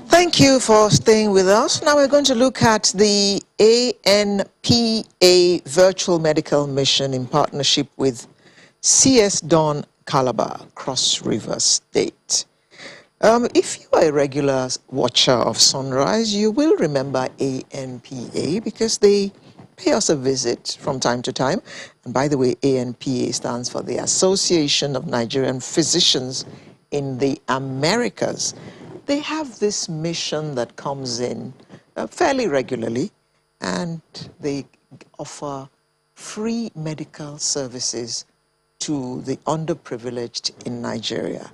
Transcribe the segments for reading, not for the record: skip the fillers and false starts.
Thank you for staying with us. Now we're going to look at the ANPA Virtual Medical Mission in partnership with CS Dawn Calabar, Cross River State. If you are a regular watcher of Sunrise, you will remember ANPA because they pay us a visit from time to time. And by the way, ANPA stands for the Association of Nigerian Physicians in the Americas. They have this mission that comes in fairly regularly, and they offer free medical services to the underprivileged in Nigeria.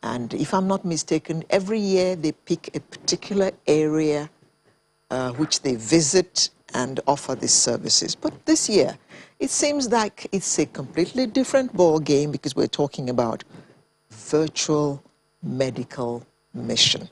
And if I'm not mistaken, every year they pick a particular area which they visit and offer these services. But this year, it seems like it's a completely different ball game because we're talking about virtual medical mission.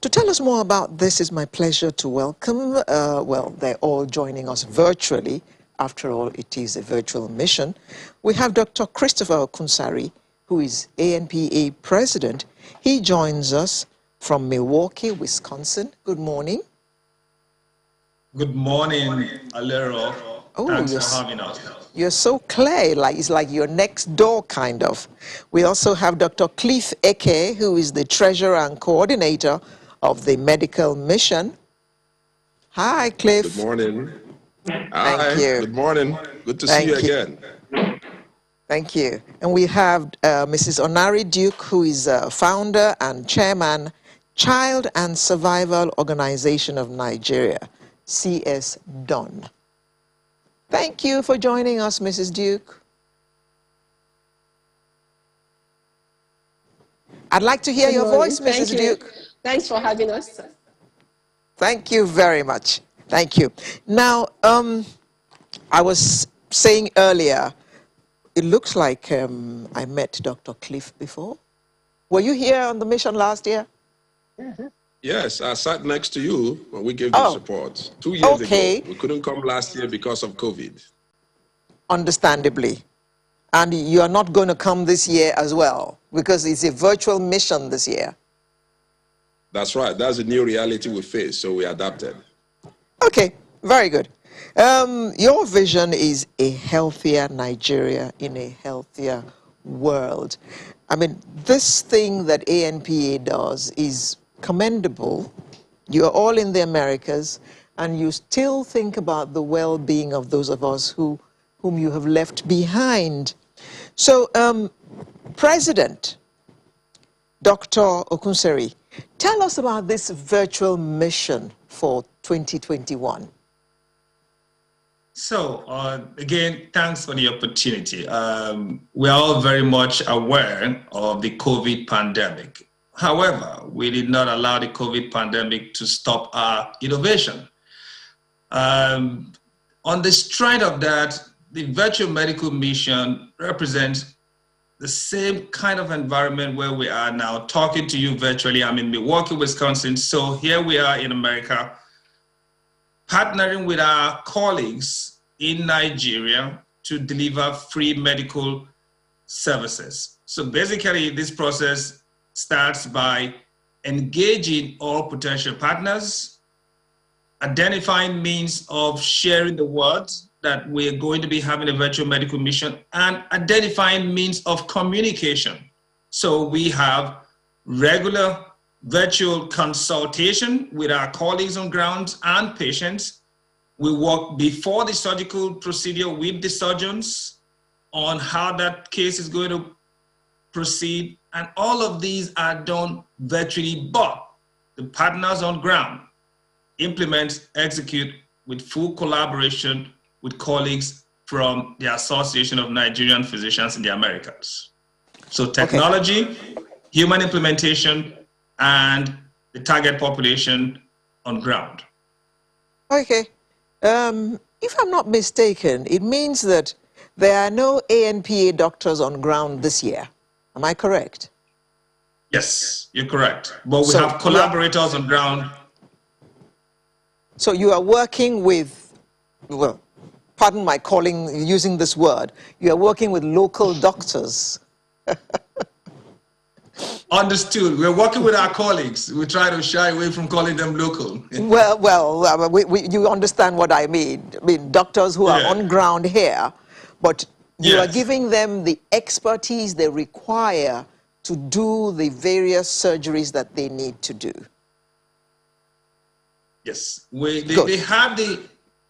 To tell us more about this, it's my pleasure to welcome, well, they're all joining us virtually. After all, it is a virtual mission. We have Dr. Christopher Okunsari, who is ANPA president. He joins us from Milwaukee, Wisconsin. Good morning. Good morning, Alero. Thanks for having us. You're so clear, it's like you're next door, kind of. We also have Dr. Cliff Eke, who is the treasurer and coordinator of the medical mission. Hi, Cliff. Good morning. Thank you. Good morning. Good to see you again. Thank you. And we have Mrs. Onari Duke, who is founder and chairman, Child and Survival Organization of Nigeria, CS Dawn. Thank you for joining us, Mrs. Duke. I'd like to hear your voice, Mrs. Duke. Thanks for having us. Thank you very much. Thank you. Now, I was saying earlier, it looks like I met Dr. Cliff before. Were you here on the mission last year? Mm-hmm. Yes, I sat next to you when we gave you support 2 years ago. We couldn't come last year because of COVID. Understandably. And you are not going to come this year as well because it's a virtual mission this year. That's right. That's the new reality we face, so we adapted. Okay, very good. Your vision is a healthier Nigeria in a healthier world. I mean, this thing that ANPA does is commendable. You're all in the Americas, and you still think about the well-being of those of us whom you have left behind. So, President Dr. Okunsari, tell us about this virtual mission for 2021. So, again, thanks for the opportunity. We are all very much aware of the COVID pandemic. However, we did not allow the COVID pandemic to stop our innovation. On the strength of that, the virtual medical mission represents the same kind of environment where we are now, talking to you virtually. I'm in Milwaukee, Wisconsin. So here we are in America, partnering with our colleagues in Nigeria to deliver free medical services. So basically, this process starts by engaging all potential partners, identifying means of sharing the word that we're going to be having a virtual medical mission, and identifying means of communication. So we have regular virtual consultation with our colleagues on ground and patients. We work before the surgical procedure with the surgeons on how that case is going to proceed. And all of these are done virtually, but the partners on ground implement, execute with full collaboration with colleagues from the Association of Nigerian Physicians in the Americas. So technology, human implementation, and the target population on ground. Okay. If I'm not mistaken, it means that there are no ANPA doctors on ground this year. Am I correct? Yes, you're correct. But we have collaborators on ground. So you are working with, well, pardon my using this word, you are working with local doctors. Understood. We're working with our colleagues. We try to shy away from calling them local. You understand what I mean. I mean, doctors who are on ground here, but you are giving them the expertise they require to do the various surgeries that they need to do. Yes, they have the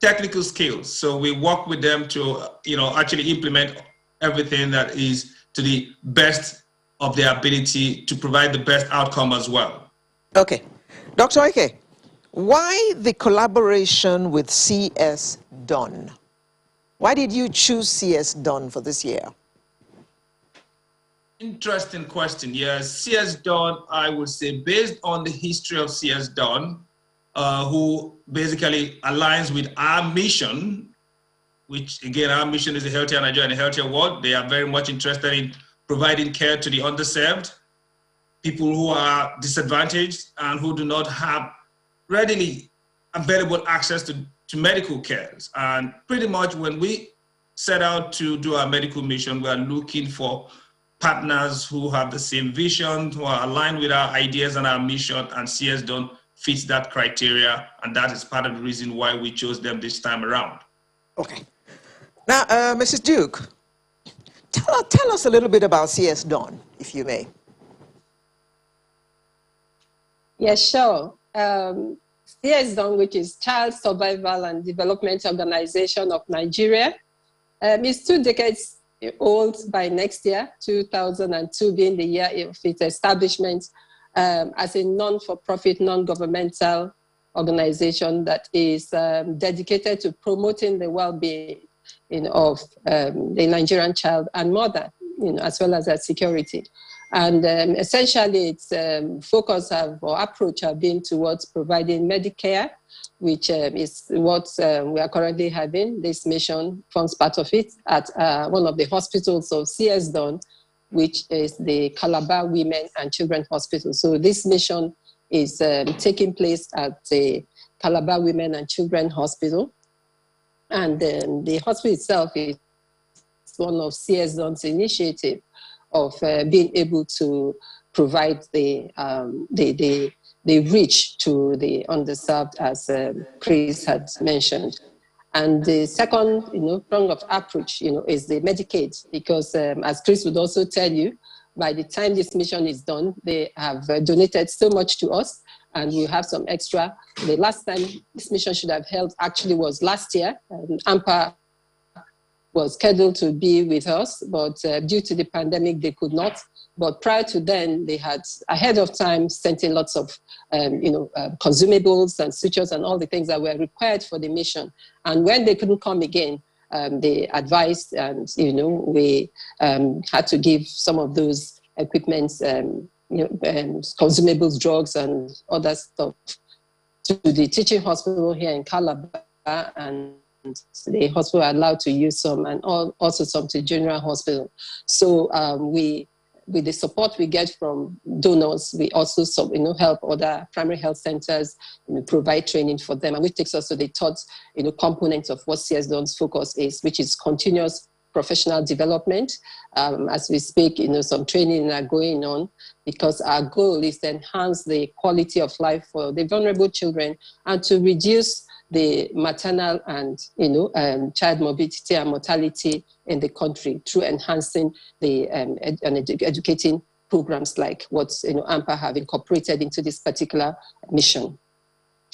technical skills, so we work with them to actually implement everything that is to the best of their ability to provide the best outcome as well. Okay, Dr. Ike, why the collaboration with CS Don? Why did you choose CS Don for this year? Interesting question. Yes, CS Don, I would say, based on the history of CS Don, who basically aligns with our mission, which again, our mission is a healthier Nigeria and a healthier world. They are very much interested in providing care to the underserved, people who are disadvantaged and who do not have readily available access to medical care. And pretty much when we set out to do our medical mission, we are looking for partners who have the same vision, who are aligned with our ideas and our mission, and CS Don fits that criteria, and that is part of the reason why we chose them this time around. Okay. Now, Mrs. Duke, tell us a little bit about CS Don, if you may. Yes, sure. CS Don, which is Child Survival and Development Organization of Nigeria, is 2 decades old by next year, 2002 being the year of its establishment as a non-for-profit, non-governmental organization that is dedicated to promoting the well-being of the Nigerian child and mother, as well as their security. And essentially, its focus or approach have been towards providing Medicare, which is what we are currently having. This mission forms part of it at one of the hospitals of CS Don, which is the Calabar Women and Children Hospital. So this mission is taking place at the Calabar Women and Children Hospital. And the hospital itself is one of CS Don's initiative of being able to provide the reach to the underserved, as Chris had mentioned. And the second, prong of approach, is the Medicaid, because as Chris would also tell you, by the time this mission is done, they have donated so much to us, and we have some extra. The last time this mission should have held actually was last year. ANPA was scheduled to be with us, but due to the pandemic, they could not. But prior to then, they had ahead of time sent in lots of consumables and sutures and all the things that were required for the mission. And when they couldn't come again, they advised, and we had to give some of those equipments, consumables, drugs, and other stuff to the teaching hospital here in Calabar, and the hospital are allowed to use some, and also some to General Hospital. So with the support we get from donors, we also help other primary health centers, provide training for them, and which takes us to the third component of what CS Don's focus is, which is continuous professional development. As we speak, some training are going on, because our goal is to enhance the quality of life for the vulnerable children and to reduce the maternal and child morbidity and mortality in the country through enhancing the educating programs like what ANPA have incorporated into this particular mission.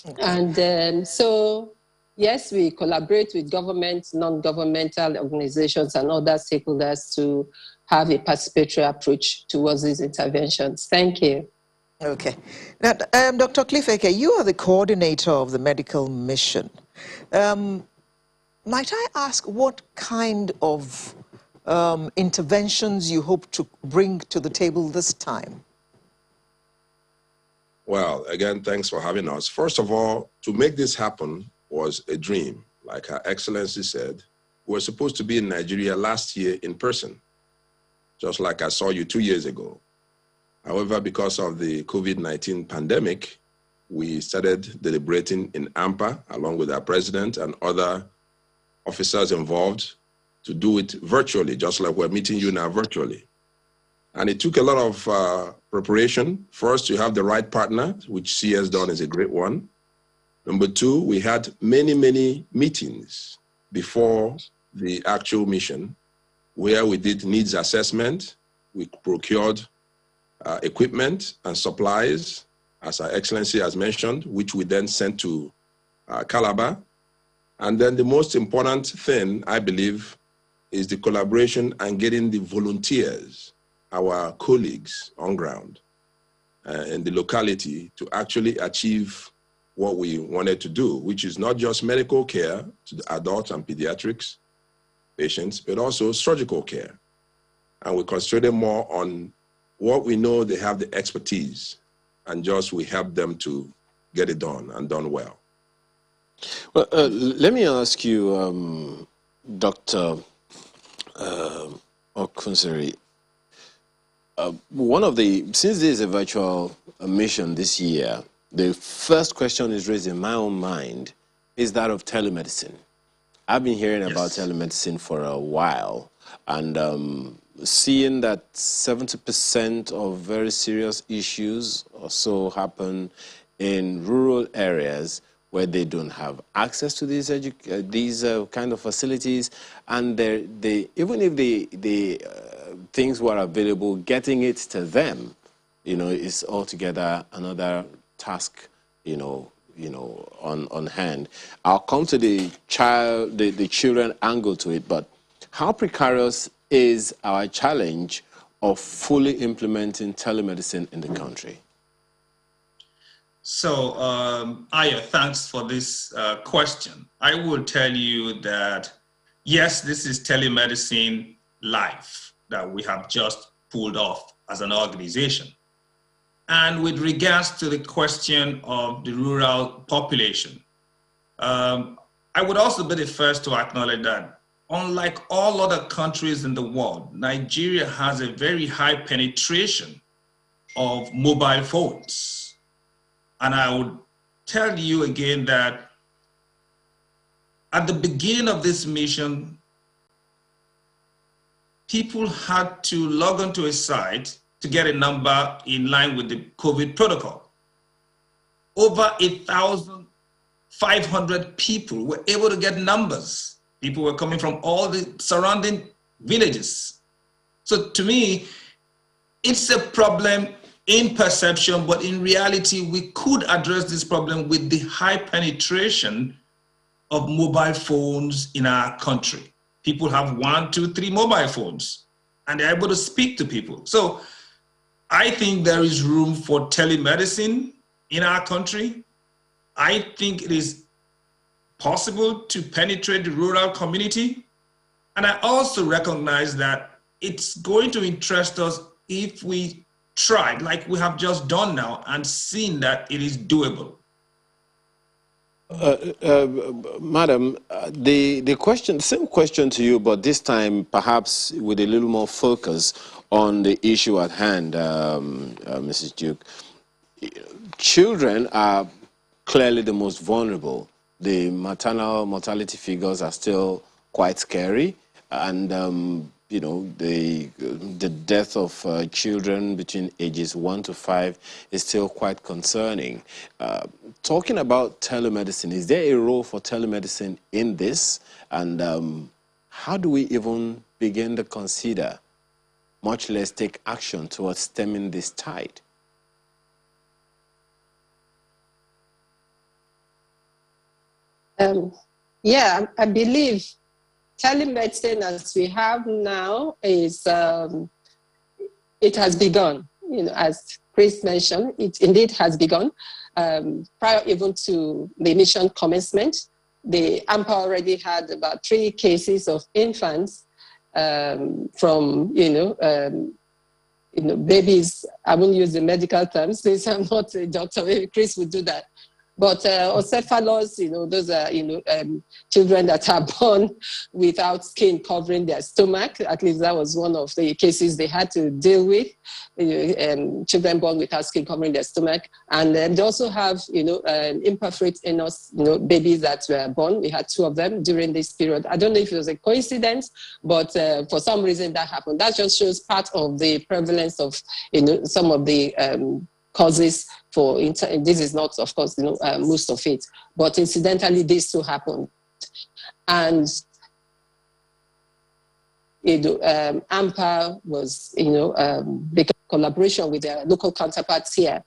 Okay. And so yes, we collaborate with government, non-governmental organizations, and other stakeholders to have a participatory approach towards these interventions. Thank you. Okay. Now, Dr. Cliff Eke, you are the coordinator of the medical mission. Might I ask what kind of interventions you hope to bring to the table this time? Well, again, thanks for having us. First of all, to make this happen was a dream. Like Her Excellency said, we were supposed to be in Nigeria last year in person, just like I saw you 2 years ago. However, because of the COVID-19 pandemic, we started deliberating in ANPA, along with our president and other officers involved, to do it virtually, just like we're meeting you now virtually. And it took a lot of preparation. First, you have the right partner, which CS Dawn is a great one. Number two, we had many, many meetings before the actual mission where we did needs assessment. We procured equipment and supplies, as Our Excellency has mentioned, which we then sent to Calabar. And then the most important thing, I believe, is the collaboration and getting the volunteers, our colleagues on ground in the locality, to actually achieve what we wanted to do, which is not just medical care to the adults and pediatrics patients, but also surgical care. And we concentrated more on what we know they have the expertise, and just we help them to get it done and done well. Well, let me ask you, Dr. Okunseri, since this is a virtual mission this year, the first question is raised in my own mind is that of telemedicine. I've been hearing about telemedicine for a while, and seeing that 70% of very serious issues or so happen in rural areas where they don't have access to these kind of facilities, and even if the things were available, getting it to them, is altogether another task, on hand. I'll come to the children angle to it, but how precarious is our challenge of fully implementing telemedicine in the country? So, Aya, thanks for this question. I will tell you that, yes, this is telemedicine live that we have just pulled off as an organization. And with regards to the question of the rural population, I would also be the first to acknowledge that unlike all other countries in the world, Nigeria has a very high penetration of mobile phones. And I would tell you again that at the beginning of this mission, people had to log onto a site to get a number in line with the COVID protocol. Over 1,500 people were able to get numbers. People were coming from all the surrounding villages. So to me, it's a problem in perception, but in reality, we could address this problem with the high penetration of mobile phones in our country. People have 1, 2, 3 mobile phones, and they're able to speak to people. So I think there is room for telemedicine in our country. I think it is possible to penetrate the rural community. And I also recognize that it's going to interest us if we try, like we have just done now, and seen that it is doable. Madam, the question, same question to you, but this time perhaps with a little more focus on the issue at hand, Mrs. Duke. Children are clearly the most vulnerable. The maternal mortality figures are still quite scary, and the death of children between ages 1 to 5 is still quite concerning. Talking about telemedicine, is there a role for telemedicine in this? And how do we even begin to consider, much less take action towards stemming this tide? Yeah, I believe telemedicine as we have now is, it has begun. As Chris mentioned, it indeed has begun. Prior even to the mission commencement, the ANPA already had about 3 cases of infants from, babies. I won't use the medical terms since I'm not a doctor. Maybe Chris would do that. But ocephalus, those are, children that are born without skin covering their stomach. At least that was one of the cases they had to deal with. Children born without skin covering their stomach. And they also have, imperforate anus, babies that were born. We had 2 of them during this period. I don't know if it was a coincidence, but for some reason that happened. That just shows part of the prevalence of, some of the causes for, this is not, of course, most of it, but incidentally, this too happened. And, ANPA was, because collaboration with their local counterparts here,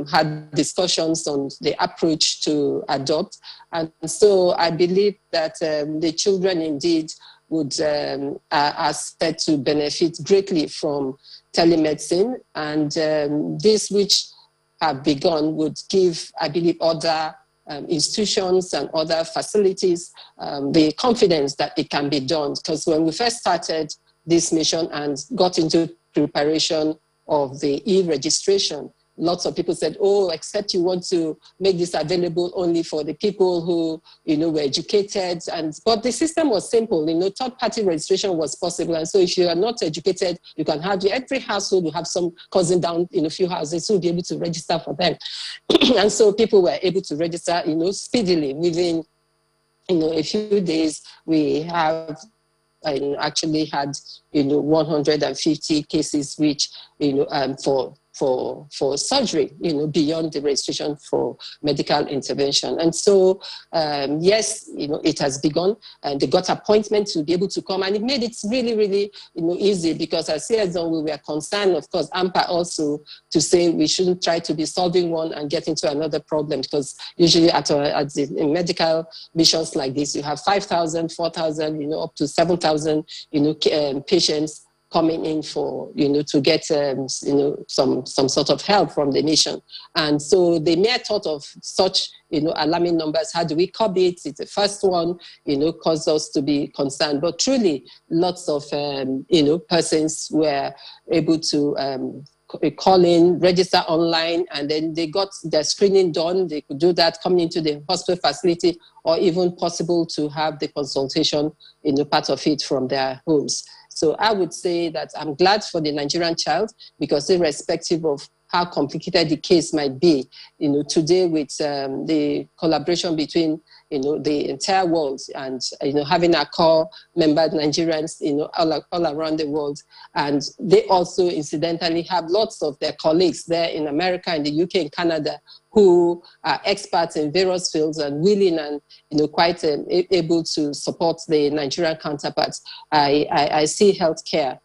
had discussions on the approach to adopt. And so I believe that the children indeed would, are set to benefit greatly from telemedicine, and this which have begun would give, I believe, other institutions and other facilities the confidence that it can be done. Because when we first started this mission and got into preparation of the e-registration, lots of people said, oh, except you want to make this available only for the people who, were educated. But the system was simple, third-party registration was possible. And so if you are not educated, you can have, every household will have some cousin down in a few houses who will be able to register for them. And so people were able to register, speedily. Within, a few days, we have actually had, 150 cases which, for surgery, beyond the registration for medical intervention. And so, yes, it has begun, and they got appointment to be able to come, and it made it really, really, easy, because as CSDON, we were concerned, of course, ANPA also, to say we shouldn't try to be solving one and get into another problem, because usually in medical missions like this, you have 5,000, 4,000, up to 7,000, patients coming in for, to get, some sort of help from the nation. And so the mere thought of such, alarming numbers, how do we curb it? It's the first one, caused us to be concerned. But truly, lots of, persons were able to call in, register online, and then they got their screening done. They could do that coming into the hospital facility, or even possible to have the consultation, part of it from their homes. So I would say that I'm glad for the Nigerian child, because irrespective of how complicated the case might be, today with the collaboration between, the entire world, and, having our core member Nigerians, all around the world. And they also incidentally have lots of their colleagues there in America, in the UK, and Canada, who are experts in various fields and willing and, quite able to support the Nigerian counterparts. I see healthcare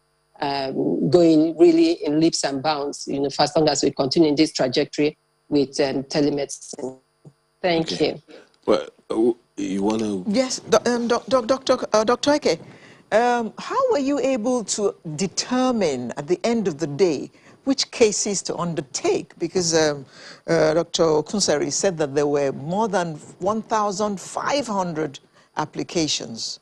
going really in leaps and bounds, for as long as we continue in this trajectory with telemedicine. Thank you. Well, you want to? Yes, Dr. Eke, how were you able to determine at the end of the day which cases to undertake? Because Dr. Okunsari said that there were more than 1,500 applications.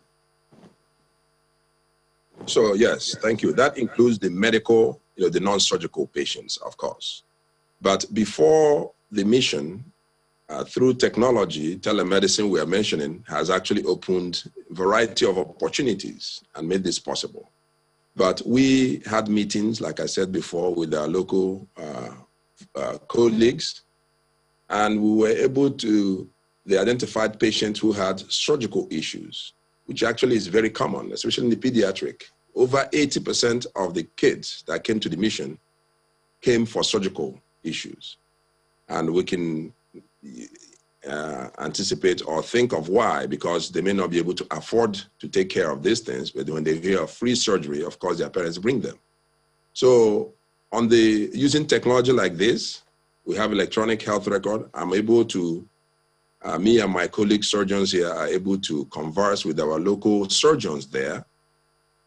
So yes, thank you. That includes the medical, the non-surgical patients, of course. But before the mission, through technology, telemedicine we are mentioning has actually opened a variety of opportunities and made this possible. But we had meetings, like I said before, with our local colleagues, and we were able to, they identified patients who had surgical issues, which actually is very common, especially in the pediatric. Over 80% of the kids that came to the mission came for surgical issues. And we can anticipate or think of why, because they may not be able to afford to take care of these things, but when they hear of free surgery, of course, their parents bring them. So using technology like this, we have electronic health record. I'm able to, me and my colleague surgeons here are able to converse with our local surgeons there.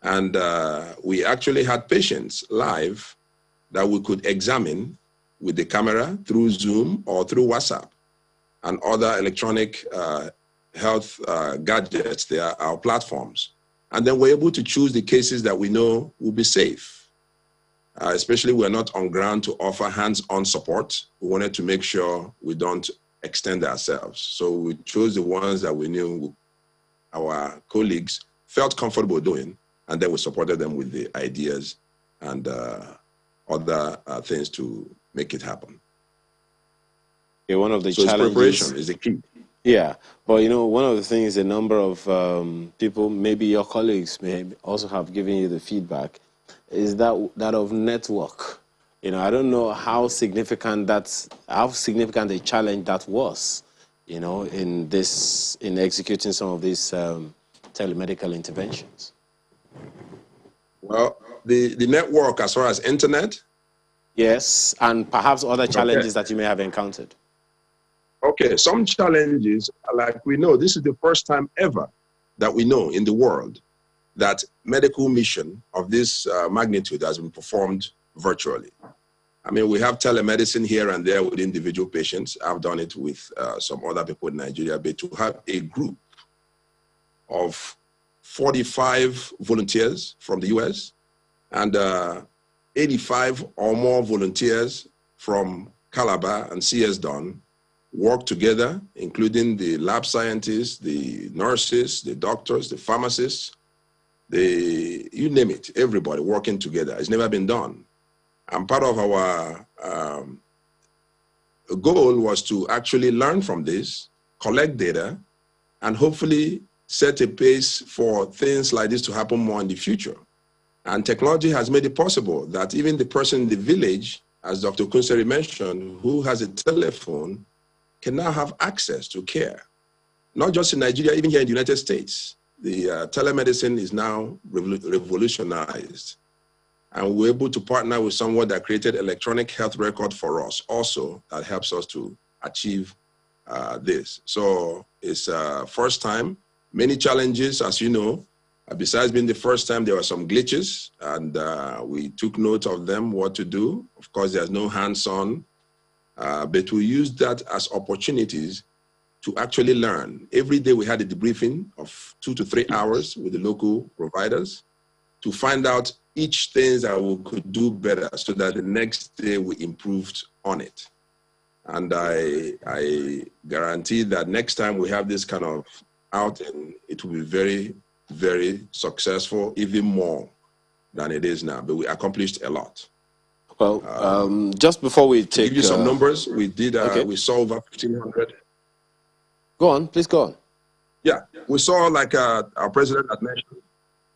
And we actually had patients live that we could examine with the camera through Zoom or through WhatsApp and other electronic health gadgets, they are our platforms. And then we're able to choose the cases that we know will be safe. Especially we're not on ground to offer hands-on support. We wanted to make sure we don't extend ourselves. So we chose the ones that we knew our colleagues felt comfortable doing, and then we supported them with the ideas and other things to make it happen. Yeah, one of the so challenges. Preparation is the key. Yeah, but you know, one of the things a number of people, maybe your colleagues may also have given you the feedback, is that of network. You know, I don't know how significant a challenge that was, you know, in executing some of these telemedical interventions. Well, the network as far as internet. Yes, and perhaps other challenges that you may have encountered. Okay, some challenges, like we know, this is the first time ever that we know in the world that medical mission of this magnitude has been performed virtually. I mean, we have telemedicine here and there with individual patients. I've done it with some other people in Nigeria, but to have a group of 45 volunteers from the US and 85 or more volunteers from Calabar and CS Don work together, including the lab scientists, the nurses, the doctors, the pharmacists, you name it, everybody working together. It's never been done. And part of our goal was to actually learn from this, collect data, and hopefully set a pace for things like this to happen more in the future. And technology has made it possible that even the person in the village, as Dr. Kunseri mentioned, who has a telephone, can now have access to care. Not just in Nigeria, even here in the United States. The telemedicine is now revolutionized. And we're able to partner with someone that created electronic health record for us also that helps us to achieve this. So it's first time, many challenges, as you know. Besides being the first time, there were some glitches, and we took note of them, what to do. Of course, there's no hands-on, but we used that as opportunities to actually learn. Every day we had a debriefing of 2 to 3 hours with the local providers to find out each thing that we could do better so that the next day we improved on it. And I guarantee that next time we have this kind of outing, it will be very, very successful, even more than it is now. But we accomplished a lot. Well, just before we take... To give you some numbers, we did, we saw over 1,500. Go on, please go on. Yeah, we saw, like our president had mentioned,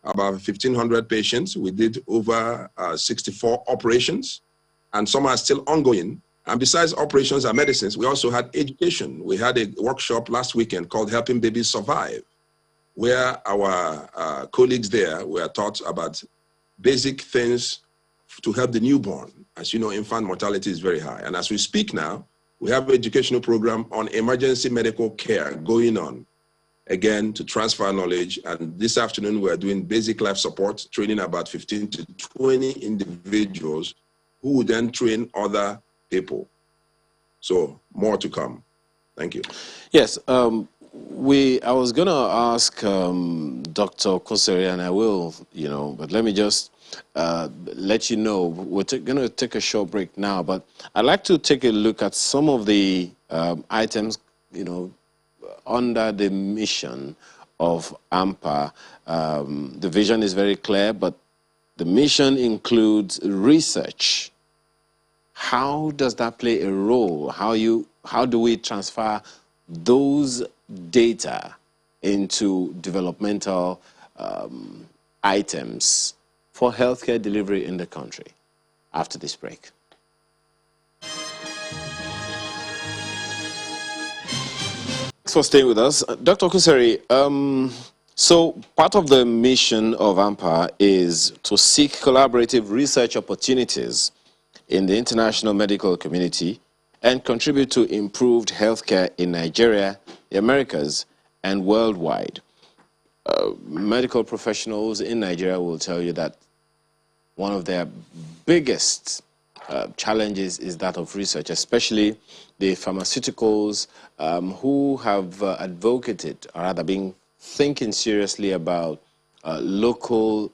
about 1,500 patients. We did over 64 operations, and some are still ongoing. And besides operations and medicines, we also had education. We had a workshop last weekend called Helping Babies Survive, where our colleagues there were taught about basic things to help the newborn. As you know, infant mortality is very high. And as we speak now, we have an educational program on emergency medical care going on, again, to transfer knowledge. And this afternoon, we're doing basic life support, training about 15 to 20 individuals who will then train other people. So more to come. Thank you. Yes, I was going to ask Dr. Kunseri, and I will, but let me just let you know, we're going to take a short break now, but I'd like to take a look at some of the items, under the mission of ANPA. The vision is very clear, but the mission includes research. How does that play a role? How do we transfer those data into developmental items for healthcare delivery in the country? After this break. Thanks for staying with us. Dr. Kunseri, so part of the mission of ANPA is to seek collaborative research opportunities in the international medical community and contribute to improved healthcare in Nigeria, the Americas, and worldwide. Medical professionals in Nigeria will tell you that one of their biggest challenges is that of research, especially the pharmaceuticals who have advocated, or rather been thinking seriously about local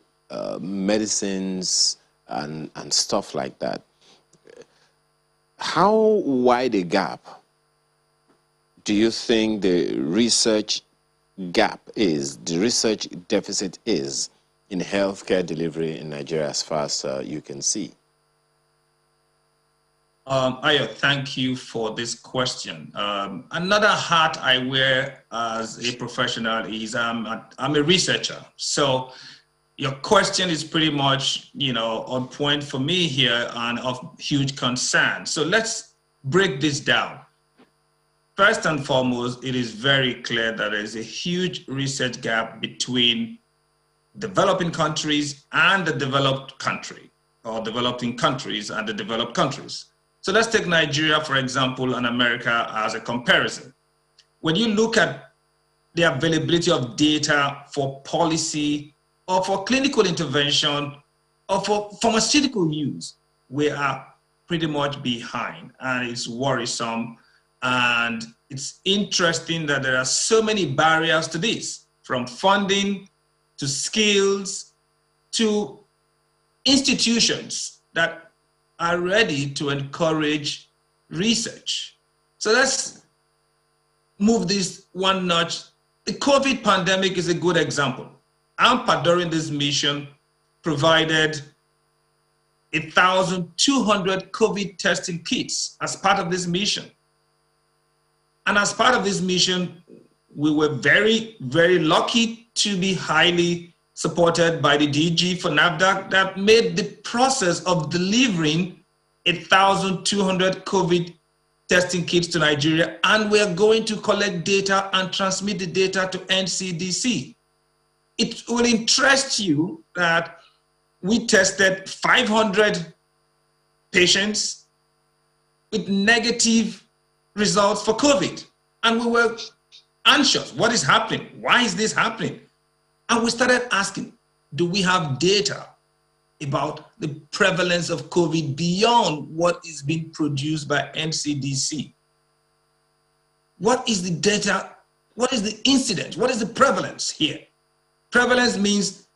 medicines and stuff like that. How wide a gap do you think the research gap is, the research deficit is in healthcare delivery in Nigeria as far as you can see? Ayo, thank you for this question. Another hat I wear as a professional is I'm a researcher. So your question is pretty much, on point for me here and of huge concern. So let's break this down. First and foremost, it is very clear that there is a huge research gap between developing countries and the developed country, or developing countries and the developed countries. So let's take Nigeria, for example, and America as a comparison. When you look at the availability of data for policy or for clinical intervention or for pharmaceutical use, we are pretty much behind, and it's worrisome. And it's interesting that there are so many barriers to this, from funding to skills to institutions that are ready to encourage research. So let's move this one notch. The COVID pandemic is a good example. ANPA during this mission provided 1,200 COVID testing kits as part of this mission. And as part of this mission, we were very, very lucky to be highly supported by the DG for NAFDAC that made the process of delivering 1,200 COVID testing kits to Nigeria, and we're going to collect data and transmit the data to NCDC. It will interest you that we tested 500 patients with negative results for COVID, and we were anxious. What is happening? Why is this happening? And we started asking, do we have data about the prevalence of COVID beyond what is being produced by NCDC? What is the data? What is the incidence? What is the prevalence here? Prevalence means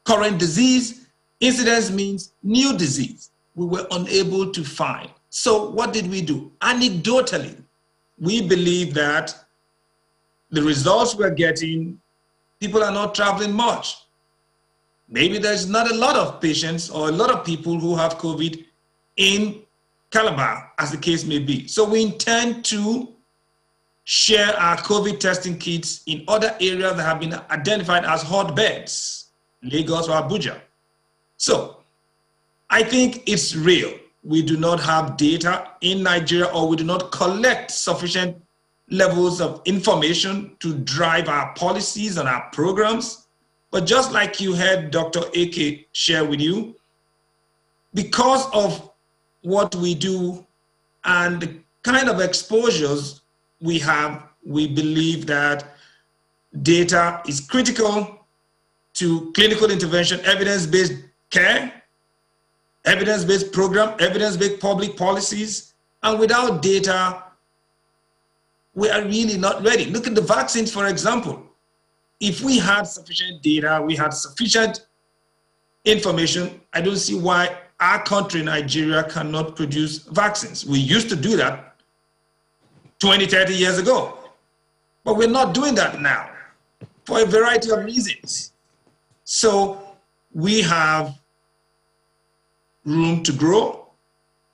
current disease. Incidence means new disease. We were unable to find. So what did we do? Anecdotally, we believe that the results we're getting, people are not traveling much. Maybe there's not a lot of patients or a lot of people who have COVID in Calabar, as the case may be. So we intend to share our COVID testing kits in other areas that have been identified as hotbeds, Lagos or Abuja. So I think it's real. We do not have data in Nigeria, or we do not collect sufficient levels of information to drive our policies and our programs. But just like you heard Dr. Eke share with you, because of what we do and the kind of exposures we have, we believe that data is critical to clinical intervention, evidence-based care, evidence-based program, evidence-based public policies. And without data, we are really not ready. Look at the vaccines, for example. If we had sufficient data, we had sufficient information, I don't see why our country, Nigeria, cannot produce vaccines. We used to do that 20, 30 years ago, but we're not doing that now for a variety of reasons. So we have room to grow.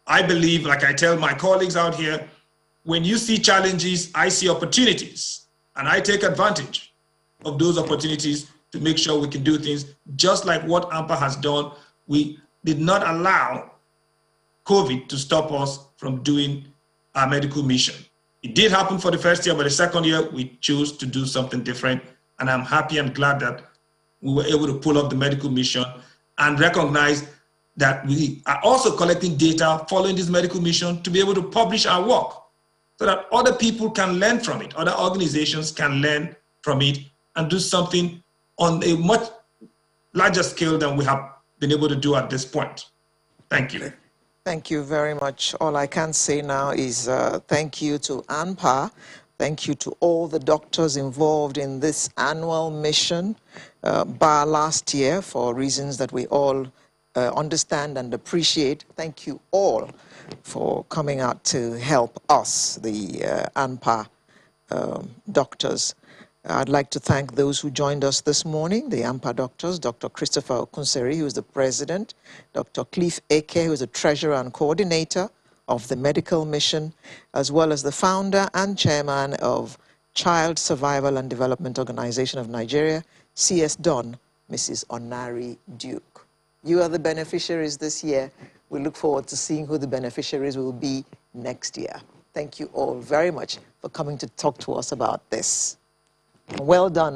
I believe, like I tell my colleagues out here, when you see challenges, I see opportunities, and I take advantage of those opportunities to make sure we can do things just like what ANPA has done. We did not allow COVID to stop us from doing our medical mission. It did happen for the first year, but the second year we chose to do something different. And I'm happy and glad that we were able to pull up the medical mission and recognize that we are also collecting data following this medical mission to be able to publish our work so that other people can learn from it, other organizations can learn from it and do something on a much larger scale than we have been able to do at this point. Thank you. Thank you very much. All I can say now is thank you to ANPA. Thank you to all the doctors involved in this annual mission, bar last year, for reasons that we all understand and appreciate. Thank you all for coming out to help us, the ANPA doctors. I'd like to thank those who joined us this morning, the ANPA doctors, Dr. Christopher Okunseri, who is the president, Dr. Cliff Eke, who is the treasurer and coordinator of the medical mission, as well as the founder and chairman of Child Survival and Development Organization of Nigeria, CS Don, Mrs. Onari Duke. You are the beneficiaries this year. We look forward to seeing who the beneficiaries will be next year. Thank you all very much for coming to talk to us about this. Well done.